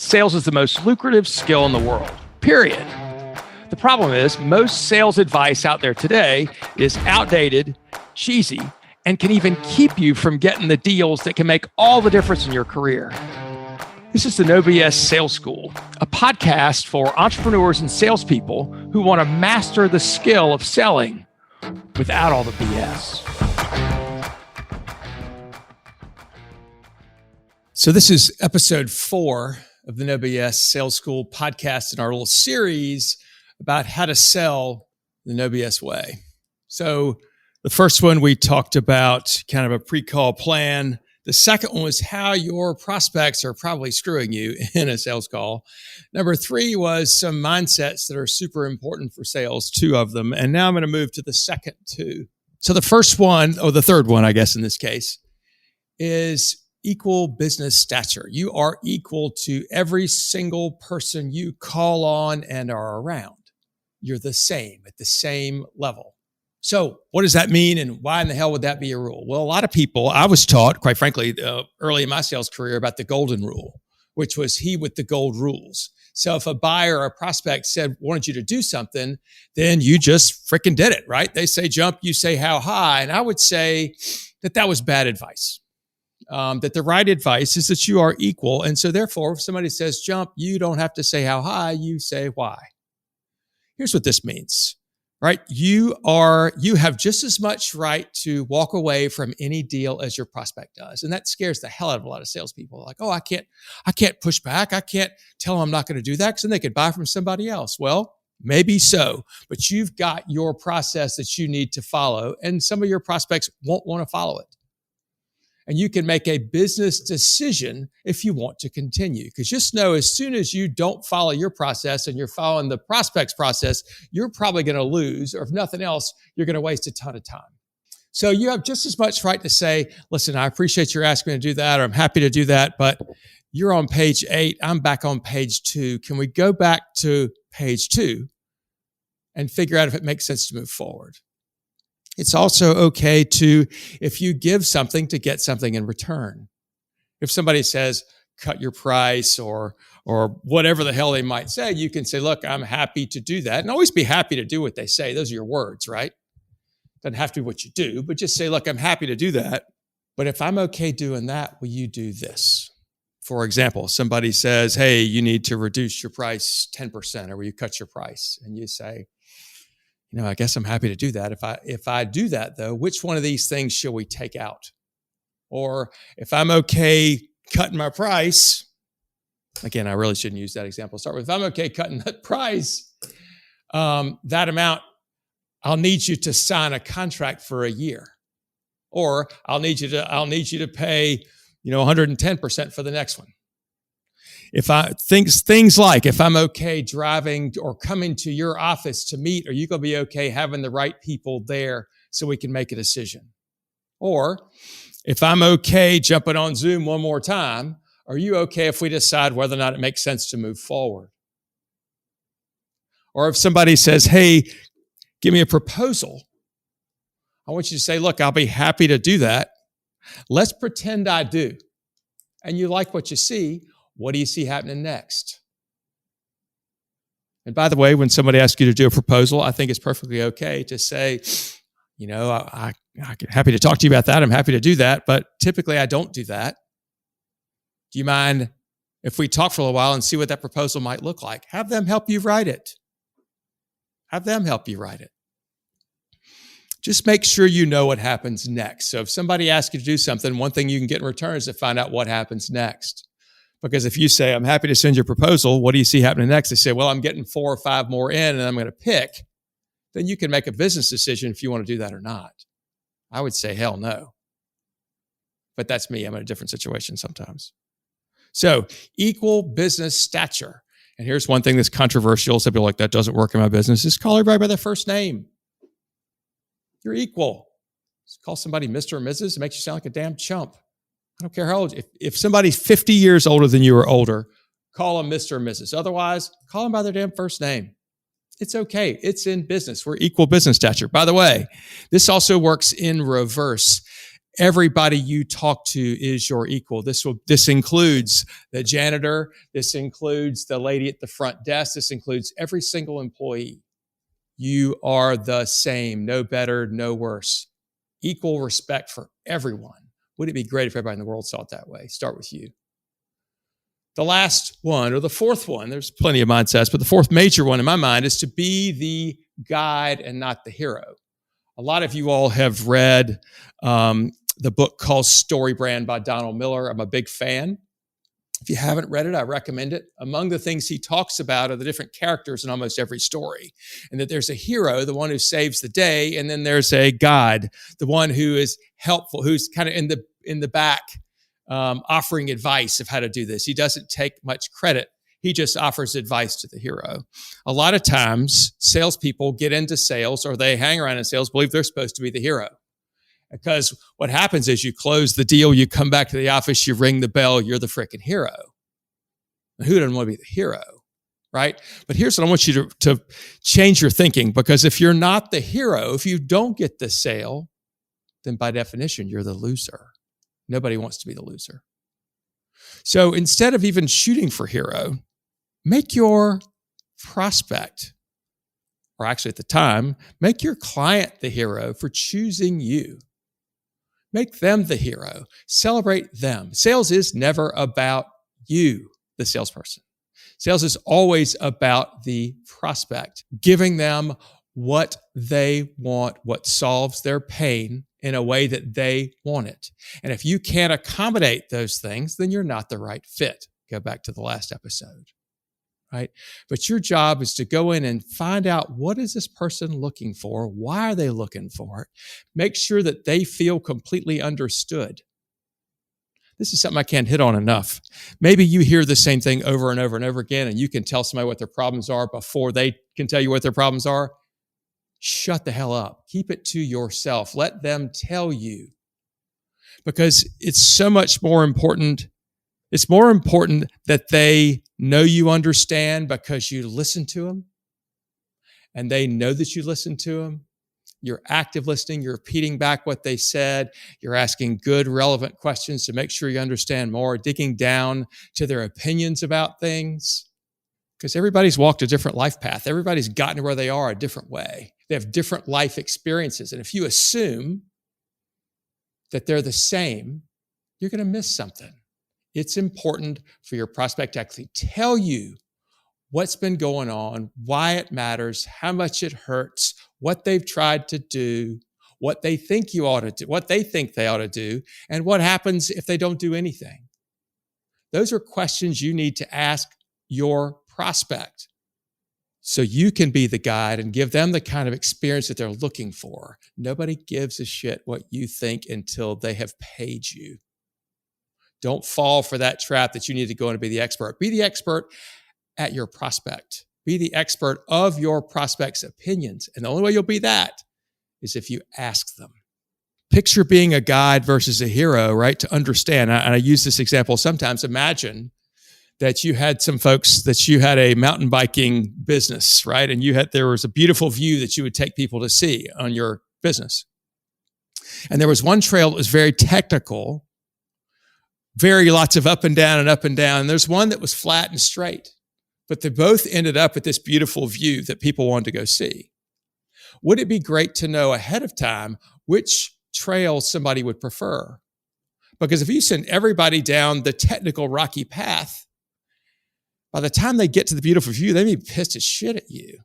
sales is the most lucrative skill in the world, period. The problem is most sales advice out there today is outdated, cheesy, and can even keep you from getting the deals that can make all the difference in your career. This is the No BS Sales School, a podcast for entrepreneurs and salespeople who want to master the skill of selling without all the BS. So this is episode 4 of the No BS Sales School podcast in our little series about how to sell the No BS way. So the first one we talked about kind of a pre-call plan. The second one was how your prospects are probably screwing you in a sales call. Number 3 was some mindsets that are super important for sales, 2 of them. And now I'm going to move to the second 2. So the first one, or the third one, I guess in this case, is equal business stature. You are equal to every single person you call on and are around. You're the same at the same level. So what does that mean, and why in the hell would that be a rule? Well, a lot of people, I was taught, quite frankly, early in my sales career about the golden rule, which was he with the gold rules. So if a buyer or a prospect wanted you to do something, then you just freaking did it, right? They say jump, you say how high. And I would say that was bad advice. That the right advice is that you are equal. And so therefore, if somebody says jump, you don't have to say how high, you say why. Here's what this means, right? You have just as much right to walk away from any deal as your prospect does. And that scares the hell out of a lot of salespeople. Like, oh, I can't push back. I can't tell them I'm not going to do that because then they could buy from somebody else. Well, maybe so, but you've got your process that you need to follow. And some of your prospects won't want to follow it. And you can make a business decision if you want to continue. Because just know, as soon as you don't follow your process and you're following the prospect's process, you're probably going to lose, or if nothing else, you're going to waste a ton of time. So you have just as much right to say, listen, I appreciate you asking me to do that, or I'm happy to do that, but you're on page 8, I'm back on page 2. Can we go back to page 2 and figure out if it makes sense to move forward? It's also okay if you give something, to get something in return. If somebody says, cut your price or whatever the hell they might say, you can say, look, I'm happy to do that. And always be happy to do what they say. Those are your words, right? Doesn't have to be what you do, but just say, look, I'm happy to do that. But if I'm okay doing that, will you do this? For example, somebody says, hey, you need to reduce your price 10%, or will you cut your price? And you say, I guess I'm happy to do that. If I do that, though, which one of these things shall we take out? Or if I'm okay cutting my price, again, I really shouldn't use that example. Start with, if I'm okay cutting that price, that amount, I'll need you to sign a contract for a year, or I'll need you to pay, 110% for the next one. If things like, if I'm okay driving or coming to your office to meet, are you going to be okay having the right people there so we can make a decision? Or if I'm okay jumping on Zoom one more time, are you okay if we decide whether or not it makes sense to move forward? Or if somebody says, hey, give me a proposal, I want you to say, look, I'll be happy to do that. Let's pretend I do. And you like what you see. What do you see happening next? And by the way, when somebody asks you to do a proposal, I think it's perfectly okay to say, I'm happy to talk to you about that. I'm happy to do that, but typically I don't do that. Do you mind if we talk for a little while and see what that proposal might look like? Have them help you write it. Just make sure you know what happens next. So if somebody asks you to do something, one thing you can get in return is to find out what happens next. Because if you say, I'm happy to send you a proposal, what do you see happening next? They say, well, I'm getting 4 or 5 more in and I'm going to pick. Then you can make a business decision if you want to do that or not. I would say, hell no. But that's me. I'm in a different situation sometimes. So equal business stature. And here's one thing that's controversial. Some people are like, that doesn't work in my business. Just call everybody by their first name. You're equal. Just call somebody Mr. or Mrs. It makes you sound like a damn chump. I don't care how old. If somebody's 50 years older than you or older, call them Mr. or Mrs. Otherwise, call them by their damn first name. It's okay. It's in business. We're equal business stature. By the way, this also works in reverse. everybody you talk to is your equal. This includes the janitor. This includes the lady at the front desk. This includes every single employee. You are the same, no better, no worse. Equal respect for everyone. Would it be great if everybody in the world saw it that way? Start with you. The last one, or the fourth one, there's plenty of mindsets, but the fourth major one in my mind is to be the guide and not the hero. A lot of you all have read the book called Story Brand by Donald Miller. I'm a big fan. If you haven't read it, I recommend it. Among the things he talks about are the different characters in almost every story, and that there's a hero, the one who saves the day, and then there's a guide, the one who is helpful, who's kind of in the back, offering advice of how to do this. He doesn't take much credit. He just offers advice to the hero. A lot of times, salespeople get into sales, or they hang around in sales, believe they're supposed to be the hero. Because what happens is you close the deal, you come back to the office, you ring the bell, you're the freaking hero. And who doesn't want to be the hero, right? But here's what I want you to change your thinking, because if you're not the hero, if you don't get the sale, then by definition, you're the loser. Nobody wants to be the loser. So instead of even shooting for hero, make your prospect, or actually at the time, make your client the hero for choosing you. Make them the hero. Celebrate them. Sales is never about you, the salesperson. Sales is always about the prospect, giving them what they want, what solves their pain in a way that they want it. And if you can't accommodate those things, then you're not the right fit. Go back to the last episode. Right? But your job is to go in and find out, what is this person looking for? Why are they looking for it? Make sure that they feel completely understood. This is something I can't hit on enough. Maybe you hear the same thing over and over and over again, and you can tell somebody what their problems are before they can tell you what their problems are. Shut the hell up. Keep it to yourself. Let them tell you. Because it's so much more important. It's more important that they know you understand because you listen to them, and they know that you listen to them. You're active listening. You're repeating back what they said. You're asking good, relevant questions to make sure you understand more, digging down to their opinions about things, because everybody's walked a different life path. Everybody's gotten to where they are a different way. They have different life experiences. And if you assume that they're the same, you're going to miss something. It's important for your prospect to actually tell you what's been going on, why it matters, how much it hurts, what they've tried to do, what they think you ought to do, what they think they ought to do, and what happens if they don't do anything. Those are questions you need to ask your prospect so you can be the guide and give them the kind of experience that they're looking for. Nobody gives a shit what you think until they have paid you. Don't fall for that trap that you need to go in and be the expert. Be the expert at your prospect. Be the expert of your prospect's opinions. And the only way you'll be that is if you ask them. Picture being a guide versus a hero, right? To understand. And I use this example sometimes. Imagine that you had some folks, that you had a mountain biking business, right? And there was a beautiful view that you would take people to see on your business. And there was one trail that was very technical, very lots of up and down and up and down. And there's one that was flat and straight, but they both ended up at this beautiful view that people wanted to go see. Would it be great to know ahead of time which trail somebody would prefer? Because if you send everybody down the technical rocky path, by the time they get to the beautiful view, they may be pissed as shit at you,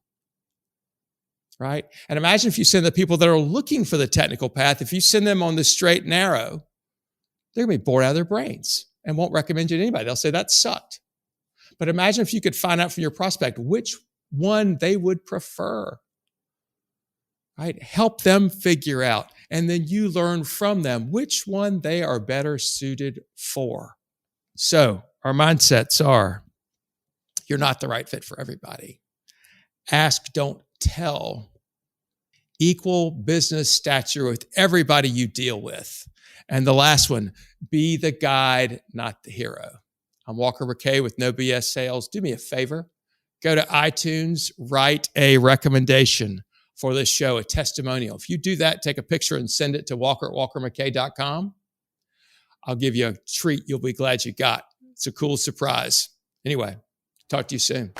right? And imagine if you send the people that are looking for the technical path, if you send them on the straight and narrow, they're going to be bored out of their brains and won't recommend you to anybody. They'll say, that sucked. But imagine if you could find out from your prospect which one they would prefer, right? Help them figure out. And then you learn from them which one they are better suited for. So our mindsets are, you're not the right fit for everybody. Ask, don't tell. Equal business stature with everybody you deal with. And the last one, be the guide, not the hero. I'm Walker McKay with No BS Sales. Do me a favor. Go to iTunes, write a recommendation. for this show, a testimonial. If you do that, take a picture and send it to walker@walkermckay.com. I'll give you a treat you'll be glad you got. It's a cool surprise. Anyway, talk to you soon.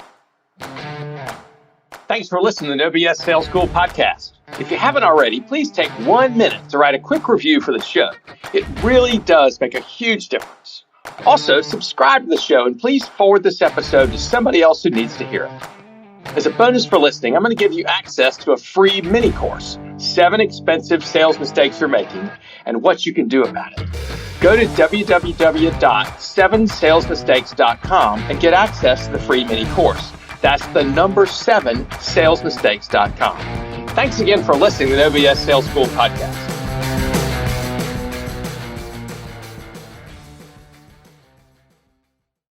Thanks for listening to the No BS Sales School podcast. If you haven't already, please take 1 minute to write a quick review for the show. It really does make a huge difference. Also, subscribe to the show and please forward this episode to somebody else who needs to hear it. As a bonus for listening, I'm going to give you access to a free mini course, 7 expensive sales mistakes you're making and what you can do about it. Go to www.7salesmistakes.com and get access to the free mini course. That's the number 7salesmistakes.com. Thanks again for listening to the No BS Sales School podcast.